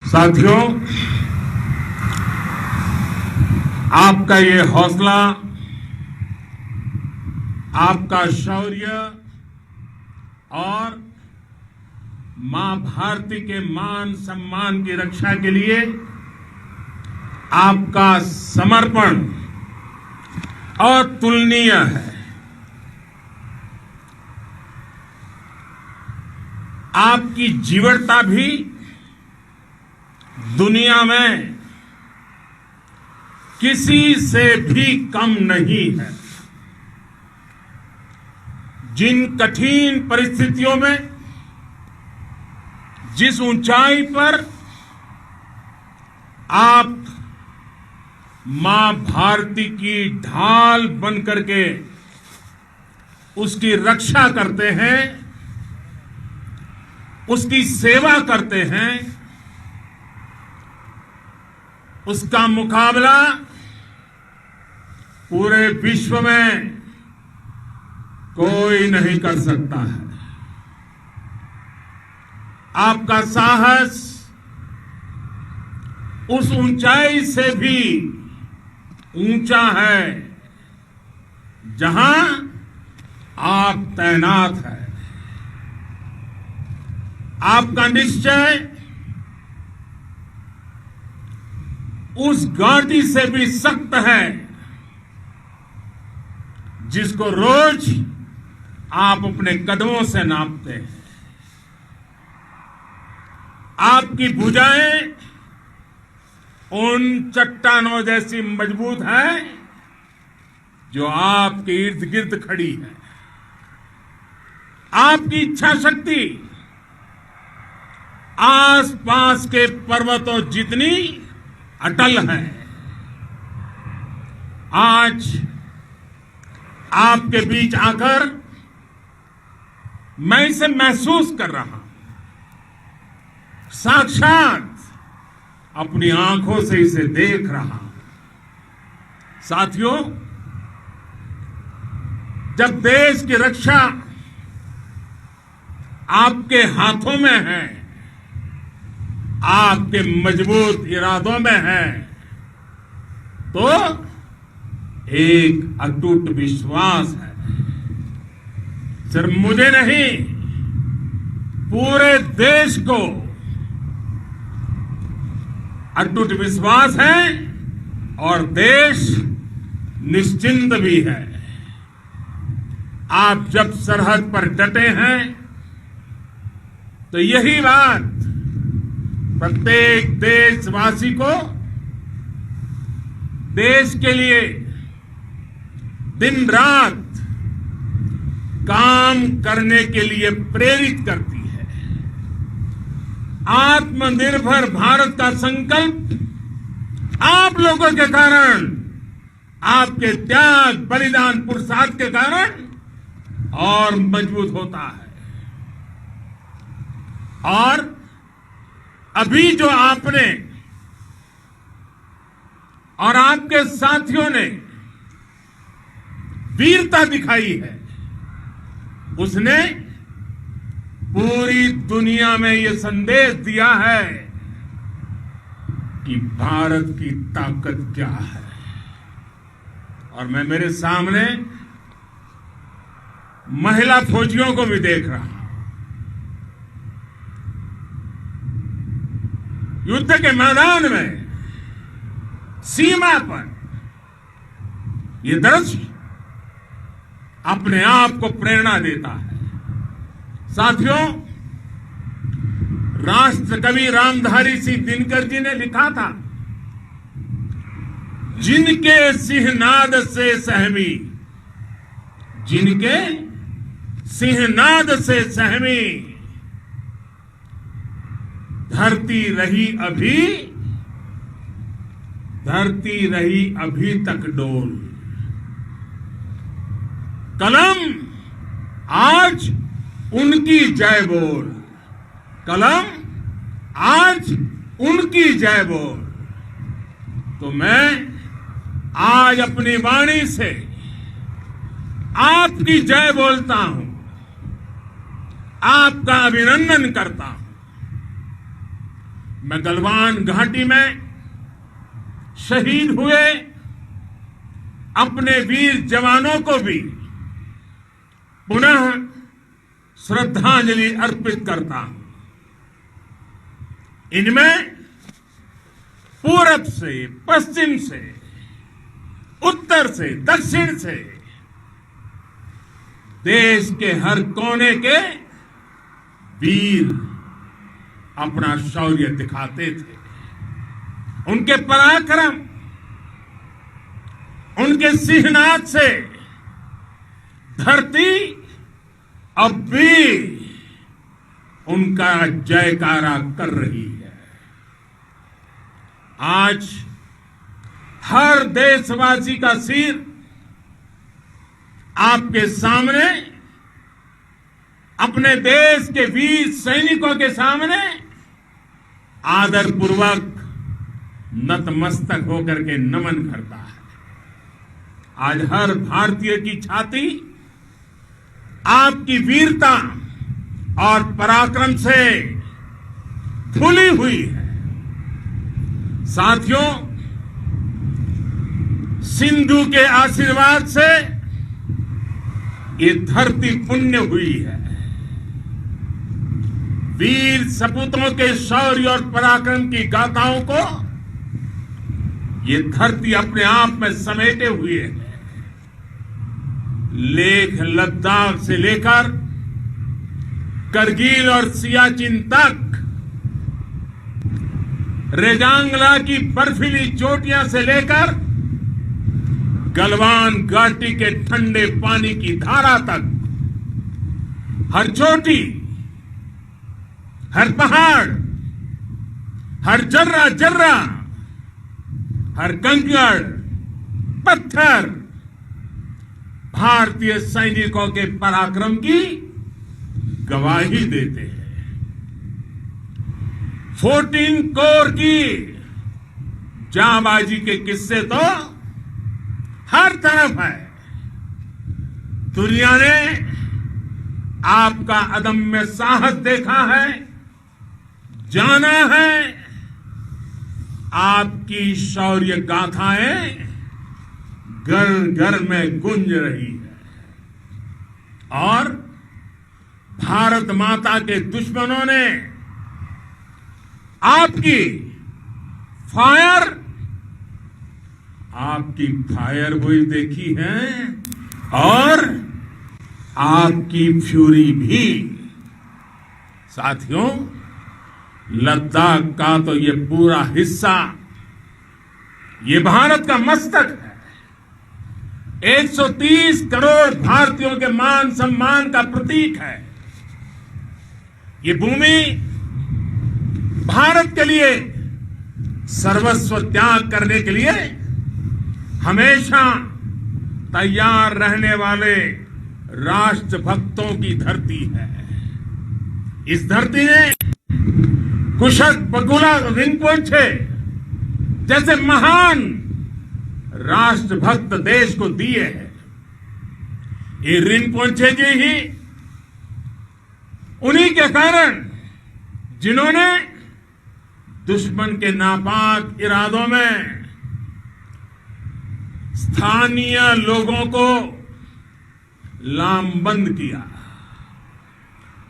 साथियों, आपका ये हौसला, आपका शौर्य और मां भारती के मान सम्मान की रक्षा के लिए आपका समर्पण अतुलनीय है। आपकी जीवटता भी दुनिया में किसी से भी कम नहीं है। जिन कठिन परिस्थितियों में, जिस ऊंचाई पर आप मां भारती की ढाल बनकर के उसकी रक्षा करते हैं, उसकी सेवा करते हैं, उसका मुकाबला पूरे विश्व में कोई नहीं कर सकता है। आपका साहस उस ऊंचाई से भी ऊंचा है जहां आप तैनात हैं। आपका निश्चय उस घाटी से भी सख्त है जिसको रोज आप अपने कदमों से नापते हैं। आपकी भुजाएं उन चट्टानों जैसी मजबूत है जो आपके इर्द गिर्द खड़ी है। आपकी इच्छा शक्ति आसपास के पर्वतों जितनी अटल है। आज आपके बीच आकर मैं इसे महसूस कर रहा हूं, साक्षात अपनी आंखों से इसे देख रहा हूं। साथियों, जब देश की रक्षा आपके हाथों में है, आपके मजबूत इरादों में है, तो एक अटूट विश्वास है। सिर्फ मुझे नहीं, पूरे देश को अटूट विश्वास है और देश निश्चिंत भी है। आप जब सरहद पर डटे हैं तो यही बात प्रत्येक देशवासी को देश के लिए दिन रात काम करने के लिए प्रेरित करती है। आत्मनिर्भर भारत का संकल्प आप लोगों के कारण, आपके त्याग, बलिदान, पुरुषार्थ के कारण और मजबूत होता है। और अभी जो आपने और आपके साथियों ने वीरता दिखाई है, उसने पूरी दुनिया में यह संदेश दिया है कि भारत की ताकत क्या है। और मैं मेरे सामने महिला फौजियों को भी देख रहा हूं। युद्ध के मैदान में, सीमा पर यह दृश्य अपने आप को प्रेरणा देता है। साथियों, राष्ट्र कवि रामधारी सिंह दिनकर जी ने लिखा था, जिनके सिंहनाद से सहमी, जिनके सिंहनाद से सहमी, धरती रही अभी तक डोल। कलम आज उनकी जय बोल, कलम आज उनकी जय बोल। तो मैं आज अपनी वाणी से आपकी जय बोलता हूं, आपका अभिनंदन करता हूं। मैं गलवान घाटी में शहीद हुए अपने वीर जवानों को भी पुनः श्रद्धांजलि अर्पित करता हूं। इनमें पूरब से, पश्चिम से, उत्तर से, दक्षिण से देश के हर कोने के वीर अपना शौर्य दिखाते थे। उनके पराक्रम, उनके सिंहनाद से धरती अब भी उनका जयकारा कर रही है। आज हर देशवासी का सिर आपके सामने, अपने देश के वीर सैनिकों के सामने आदरपूर्वक नतमस्तक होकर के नमन करता है। आज हर भारतीय की छाती आपकी वीरता और पराक्रम से फूली हुई है। साथियों, सिंधु के आशीर्वाद से ये धरती पुण्य हुई है। वीर सपूतों के शौर्य और पराक्रम की गाथाओं को ये धरती अपने आप में समेटे हुए है। लेह लद्दाख से लेकर करगिल और सियाचिन तक, रेजांगला की बर्फीली चोटियां से लेकर गलवान घाटी के ठंडे पानी की धारा तक, हर चोटी, हर पहाड़, हर जर्रा जर्रा, हर कंकड़ पत्थर भारतीय सैनिकों के पराक्रम की गवाही देते हैं। 14 कोर की जांबाजी के किस्से तो हर तरफ है। दुनिया ने आपका अदम्य साहस देखा है, जाना है। आपकी शौर्य गाथाएं घर घर में गूंज रही है और भारत माता के दुश्मनों ने आपकी फायर हुई देखी है और आपकी फ्यूरी भी। साथियों, लद्दाख का तो ये पूरा हिस्सा ये भारत का मस्तक है। 130 करोड़ भारतीयों के मान सम्मान का प्रतीक है। ये भूमि भारत के लिए सर्वस्व त्याग करने के लिए हमेशा तैयार रहने वाले राष्ट्रभक्तों की धरती है। इस धरती ने कुशक बकुला रिम्पोछे जैसे महान राष्ट्रभक्त देश को दिए हैं। ये रिम्पोछे जी ही उन्हीं के कारण जिन्होंने दुश्मन के नापाक इरादों में स्थानीय लोगों को लामबंद किया।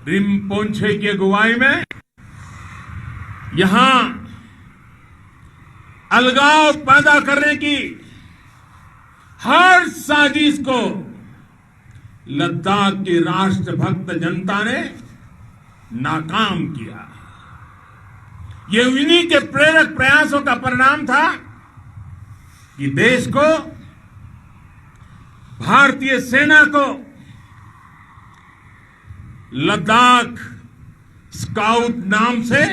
रिम्पोछे की अगुवाई में यहां अलगाव पैदा करने की हर साजिश को लद्दाख की राष्ट्रभक्त जनता ने नाकाम किया। ये उन्हीं के प्रेरक प्रयासों का परिणाम था कि देश को, भारतीय सेना को लद्दाख स्काउट नाम से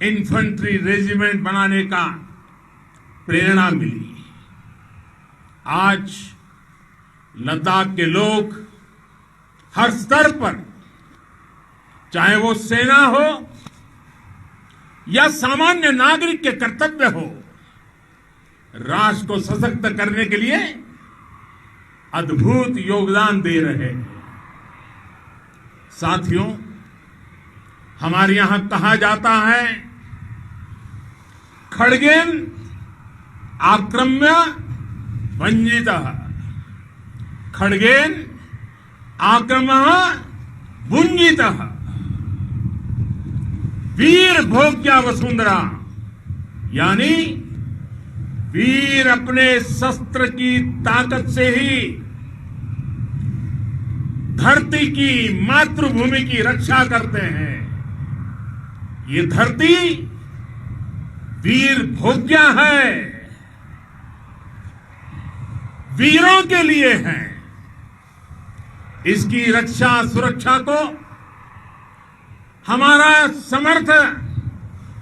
इन्फेंट्री रेजिमेंट बनाने का प्रेरणा मिली। आज लद्दाख के लोग हर स्तर पर, चाहे वो सेना हो या सामान्य नागरिक के कर्तव्य हो, राष्ट्र को सशक्त करने के लिए अद्भुत योगदान दे रहे हैं। साथियों, हमारे यहां कहा जाता है खड्गेन आक्रम्य भञ्जितः, खड्गेन आक्रम्य भुञ्जितः। वीर भोग्या वसुंधरा, यानी वीर अपने शस्त्र की ताकत से ही धरती की, मातृभूमि की रक्षा करते हैं। ये धरती वीर भोग्या है, वीरों के लिए है। इसकी रक्षा सुरक्षा को हमारा समर्थ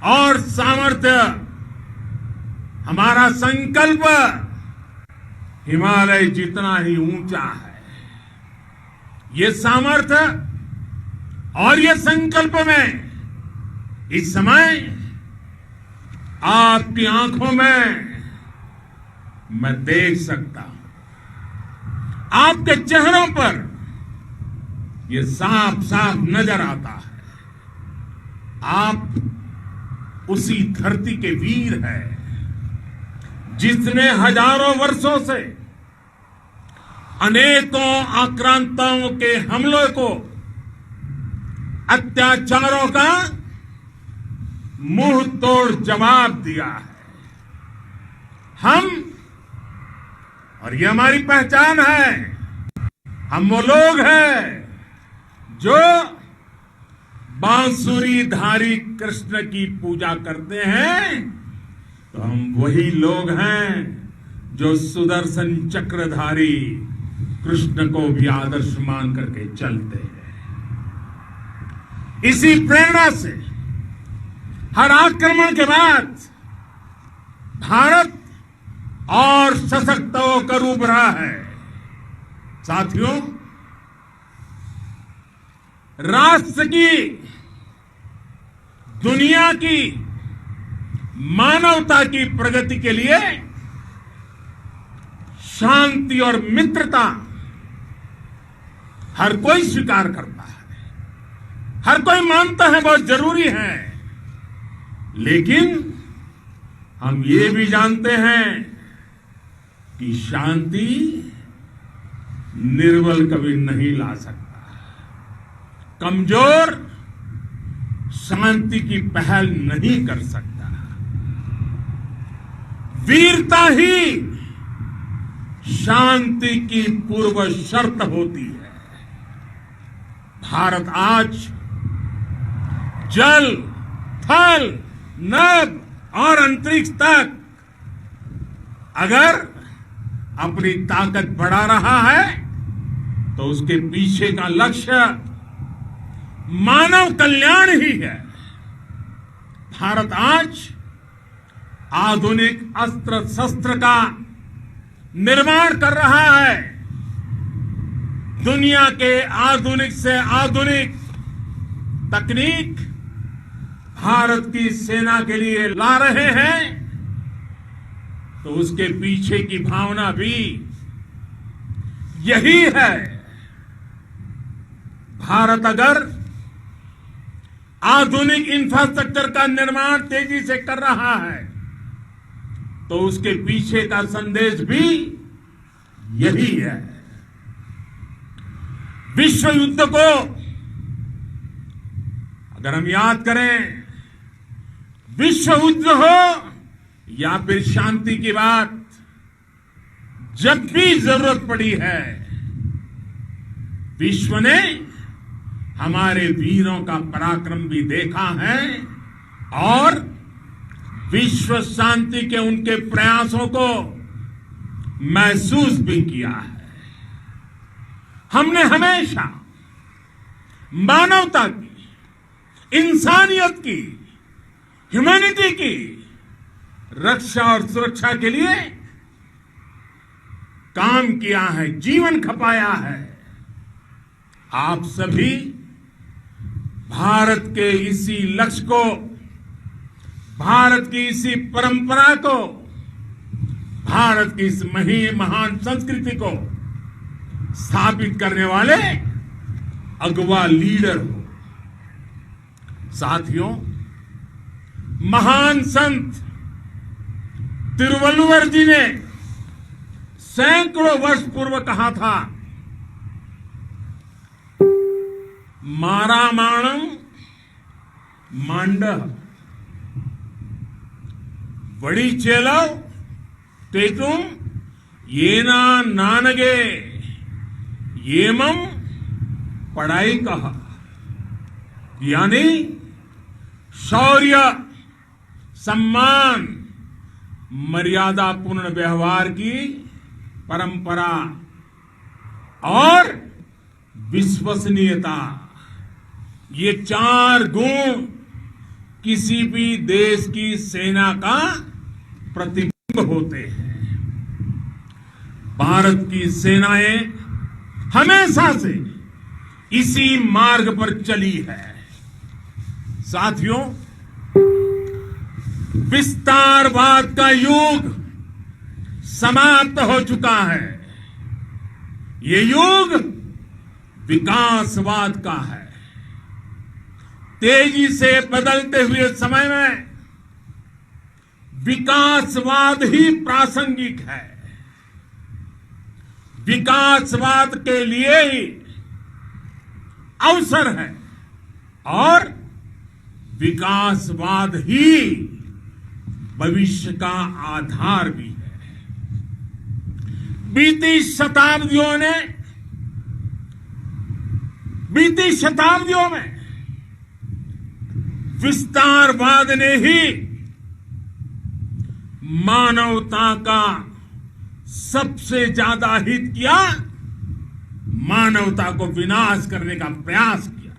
और सामर्थ्य, हमारा संकल्प हिमालय जितना ही ऊंचा है। ये सामर्थ्य और ये संकल्प में इस समय आपकी आंखों में मैं देख सकता हूं, आपके चेहरों पर ये साफ साफ नजर आता है। आप उसी धरती के वीर हैं जिसने हजारों वर्षों से अनेकों आक्रांताओं के हमलों को, अत्याचारों का मुंह तोड़ जवाब दिया है। हम, और ये हमारी पहचान है, हम वो लोग हैं जो बांसुरीधारी कृष्ण की पूजा करते हैं, तो हम वही लोग हैं जो सुदर्शन चक्रधारी कृष्ण को भी आदर्श मान करके चलते हैं। इसी प्रेरणा से हर आक्रमण के बाद भारत और सशक्त होकर उभरा है। साथियों, राष्ट्र की, दुनिया की, मानवता की प्रगति के लिए शांति और मित्रता हर कोई स्वीकार करता है, हर कोई मानता है बहुत जरूरी है। लेकिन हम ये भी जानते हैं कि शांति निर्बल कभी नहीं ला सकता। कमजोर शांति की पहल नहीं कर सकता। वीरता ही शांति की पूर्व शर्त होती है। भारत आज जल, थल, नभ और अंतरिक्ष तक अगर अपनी ताकत बढ़ा रहा है तो उसके पीछे का लक्ष्य मानव कल्याण ही है। भारत आज आधुनिक अस्त्र शस्त्र का निर्माण कर रहा है। दुनिया के आधुनिक से आधुनिक तकनीक भारत की सेना के लिए ला रहे हैं, तो उसके पीछे की भावना भी यही है। भारत अगर आधुनिक इंफ्रास्ट्रक्चर का निर्माण तेजी से कर रहा है तो उसके पीछे का संदेश भी यही है। विश्व युद्ध को अगर हम याद करें, विश्व युद्ध हो या फिर शांति की बात, जब भी जरूरत पड़ी है विश्व ने हमारे वीरों का पराक्रम भी देखा है और विश्व शांति के उनके प्रयासों को महसूस भी किया है। हमने हमेशा मानवता की, इंसानियत की, ह्यूमैनिटी की रक्षा और सुरक्षा के लिए काम किया है, जीवन खपाया है। आप सभी भारत के इसी लक्ष्य को, भारत की इसी परंपरा को, भारत की इस महान संस्कृति को स्थापित करने वाले अगवा लीडर हो। साथियों, महान संत तिरुवल्लुवर जी ने सैकड़ों वर्ष पूर्व कहा था, मारामाणम मांड वड़ी चेलव तेतुम येना नानगे येमम पढ़ाई कहा। यानी शौर्य, सम्मान, मर्यादा पूर्ण व्यवहार की परंपरा और विश्वसनीयता, ये 4 गुण किसी भी देश की सेना का प्रतिबिंब होते हैं। भारत की सेनाएं हमेशा से इसी मार्ग पर चली है। साथियों, विस्तारवाद का युग समाप्त हो चुका है। ये युग विकासवाद का है। तेजी से बदलते हुए समय में विकासवाद ही प्रासंगिक है। विकासवाद के लिए ही अवसर है और विकासवाद ही भविष्य का आधार भी है। बीती शताब्दियों में विस्तारवाद ने ही मानवता का सबसे ज्यादा हित किया, मानवता को विनाश करने का प्रयास किया।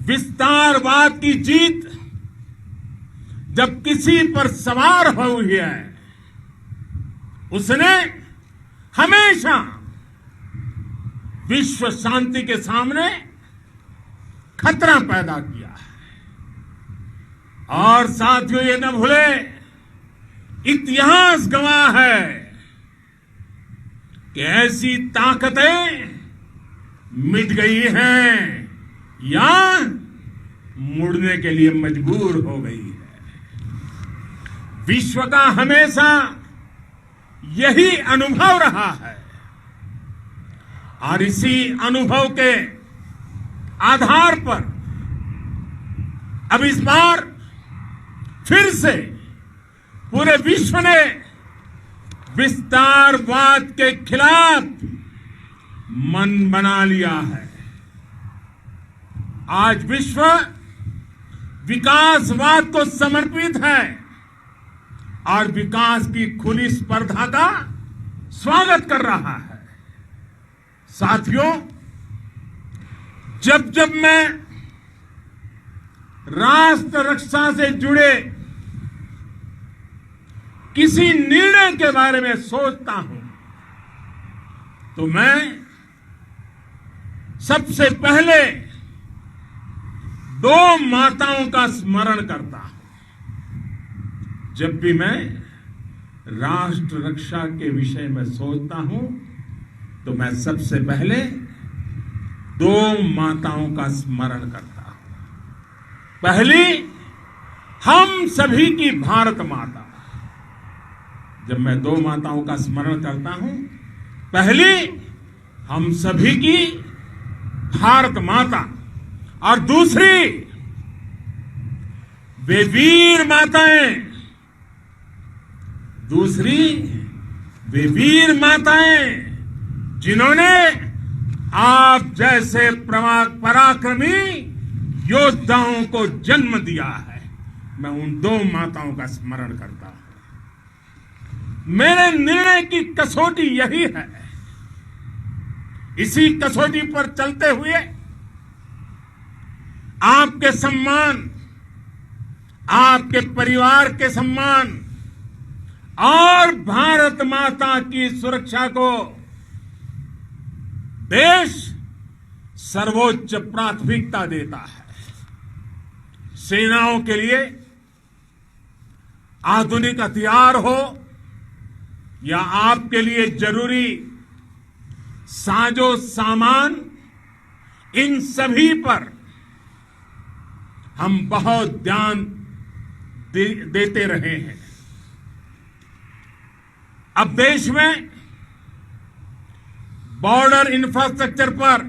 विस्तारवाद की जीत जब किसी पर सवार हुई है, उसने हमेशा विश्व शांति के सामने खतरा पैदा किया है। और साथियों, ये न भूले, इतिहास गवाह है कि ऐसी ताकतें मिट गई हैं या मुड़ने के लिए मजबूर हो गई है। विश्व का हमेशा यही अनुभव रहा है और इसी अनुभव के आधार पर अब इस बार फिर से पूरे विश्व ने विस्तारवाद के खिलाफ मन बना लिया है। आज विश्व विकासवाद को समर्पित है और विकास की खुली स्पर्धा का स्वागत कर रहा है। साथियों, जब जब मैं राष्ट्र रक्षा से जुड़े किसी निर्णय के बारे में सोचता हूं तो मैं सबसे पहले 2 माताओं का स्मरण करता हूं। जब भी मैं राष्ट्र रक्षा के विषय में सोचता हूं तो मैं सबसे पहले 2 माताओं का स्मरण करता हूं। पहली, हम सभी की भारत माता। जब मैं 2 माताओं का स्मरण करता हूं, पहली हम सभी की भारत माता और दूसरी वे वीर माताएं, जिन्होंने आप जैसे पराक्रमी योद्धाओं को जन्म दिया है। मैं उन 2 माताओं का स्मरण करता हूं। मेरे निर्णय की कसौटी यही है। इसी कसौटी पर चलते हुए आपके सम्मान, आपके परिवार के सम्मान और भारत माता की सुरक्षा को देश सर्वोच्च प्राथमिकता देता है। सेनाओं के लिए आधुनिक हथियार हो या आपके लिए जरूरी साजो सामान, इन सभी पर हम बहुत ध्यान देते रहे हैं। अब देश में बॉर्डर इंफ्रास्ट्रक्चर पर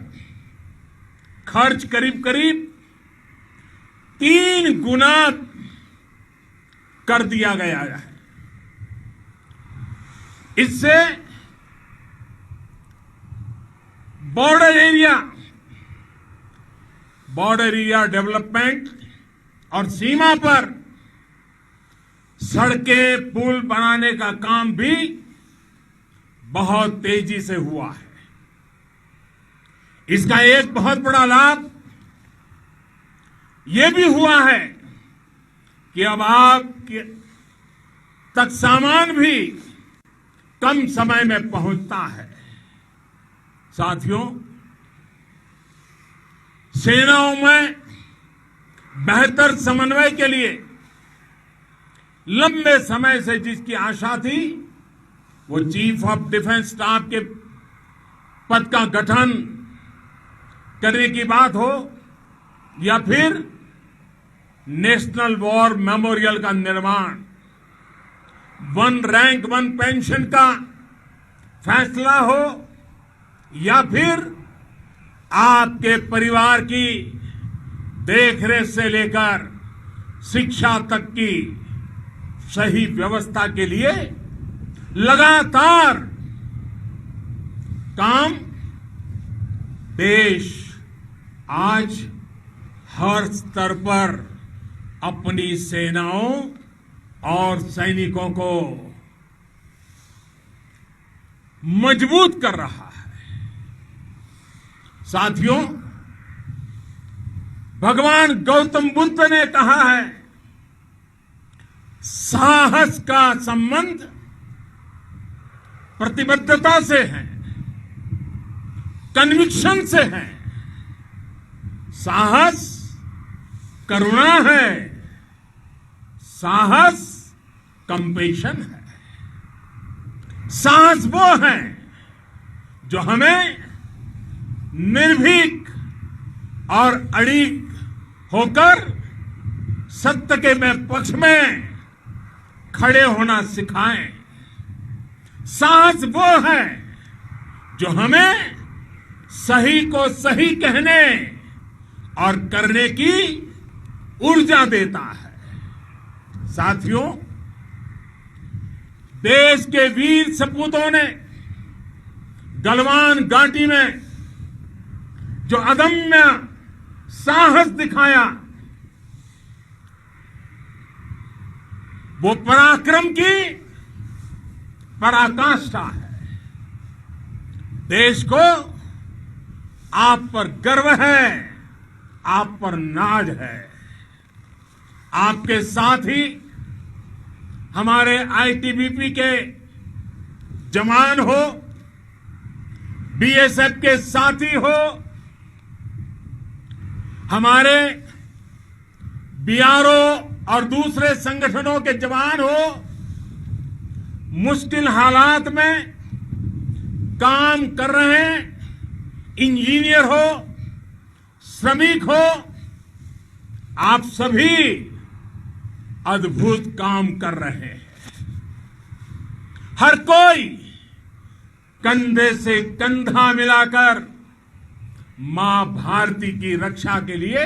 खर्च करीब करीब 3 गुना कर दिया गया है। इससे बॉर्डर एरिया डेवलपमेंट और सीमा पर सड़कें पुल बनाने का काम भी बहुत तेजी से हुआ है। इसका एक बहुत बड़ा लाभ यह भी हुआ है कि अब आप तक सामान भी कम समय में पहुंचता है। साथियों, सेनाओं में बेहतर समन्वय के लिए लंबे समय से जिसकी आशा थी, वो चीफ ऑफ डिफेंस स्टाफ के पद का गठन करने की बात हो या फिर नेशनल वॉर मेमोरियल का निर्माण, 1 रैंक 1 पेंशन का फैसला हो या फिर आपके परिवार की देखरेख से लेकर शिक्षा तक की सही व्यवस्था के लिए लगातार काम देश आज हर स्तर पर अपनी सेनाओं और सैनिकों को मजबूत कर रहा है। साथियों, भगवान गौतम बुद्ध ने कहा है, साहस का संबंध प्रतिबद्धता से है, कन्विक्शन से है। साहस करुणा है, साहस कंपेशन है। साहस वो है जो हमें निर्भीक और अड़िग होकर सत्य के पक्ष में खड़े होना सिखाएं। साहस वो है जो हमें सही को सही कहने और करने की ऊर्जा देता है। साथियों, देश के वीर सपूतों ने गलवान घाटी में जो अदम्य साहस दिखाया, वो पराक्रम की पराकाष्ठा है। देश को आप पर गर्व है, आप पर नाज है। आपके साथ ही हमारे आईटीबीपी के जवान हो, बीएसएफ के साथी हो, हमारे बीआरओ और दूसरे संगठनों के जवान हो, मुश्किल हालात में काम कर रहे हैं, इंजीनियर हो, श्रमिक हो, आप सभी अद्भुत काम कर रहे हैं। हर कोई कंधे से कंधा मिलाकर मां भारती की रक्षा के लिए,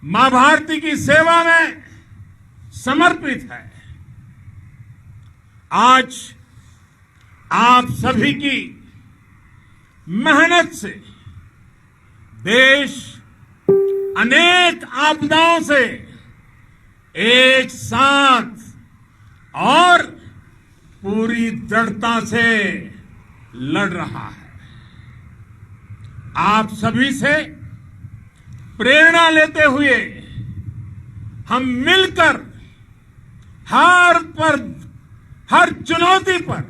मां भारती की सेवा में समर्पित है। आज आप सभी की मेहनत से देश अनेक आपदाओं से एक साथ और पूरी दृढ़ता से लड़ रहा है। आप सभी से प्रेरणा लेते हुए हम मिलकर हर चुनौती पर,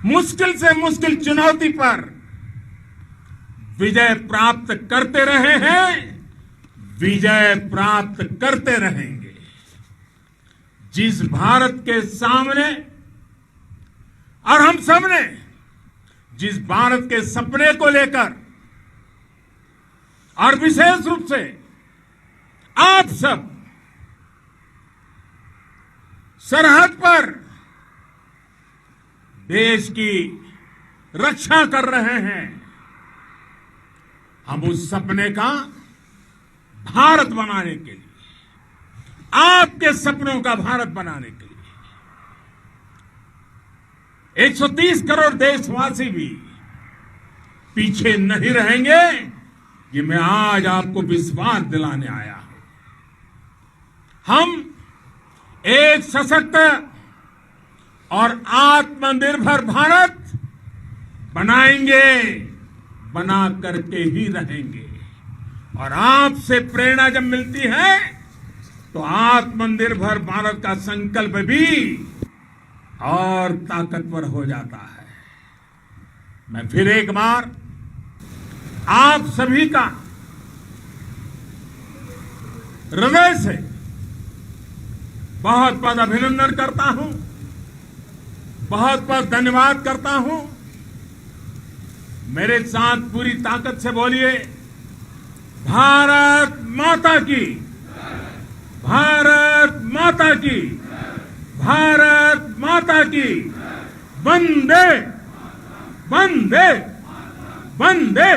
मुश्किल से मुश्किल चुनौती पर विजय प्राप्त करते रहे हैं, विजय प्राप्त करते रहेंगे। जिस भारत के सामने और हम सबने जिस भारत के सपने को लेकर और विशेष रूप से आप सब सरहद पर देश की रक्षा कर रहे हैं। हम उस सपने का भारत बनाने के लिए, आपके सपनों का भारत बनाने के लिए 130 करोड़ देशवासी भी पीछे नहीं रहेंगे, ये मैं आज आपको विश्वास दिलाने आया हूं। हम एक सशक्त और आत्मनिर्भर भारत बनाएंगे, बना करके ही रहेंगे। और आपसे प्रेरणा जब मिलती है तो आत्मनिर्भर भारत का संकल्प भी और ताकतवर हो जाता है। मैं फिर एक बार आप सभी का हृदय से बहुत बहुत अभिनंदन करता हूं, बहुत बहुत धन्यवाद करता हूं। मेरे साथ पूरी ताकत से बोलिए, भारत माता की, भारत माता की, भारत माता की, वंदे वंदे वंदे।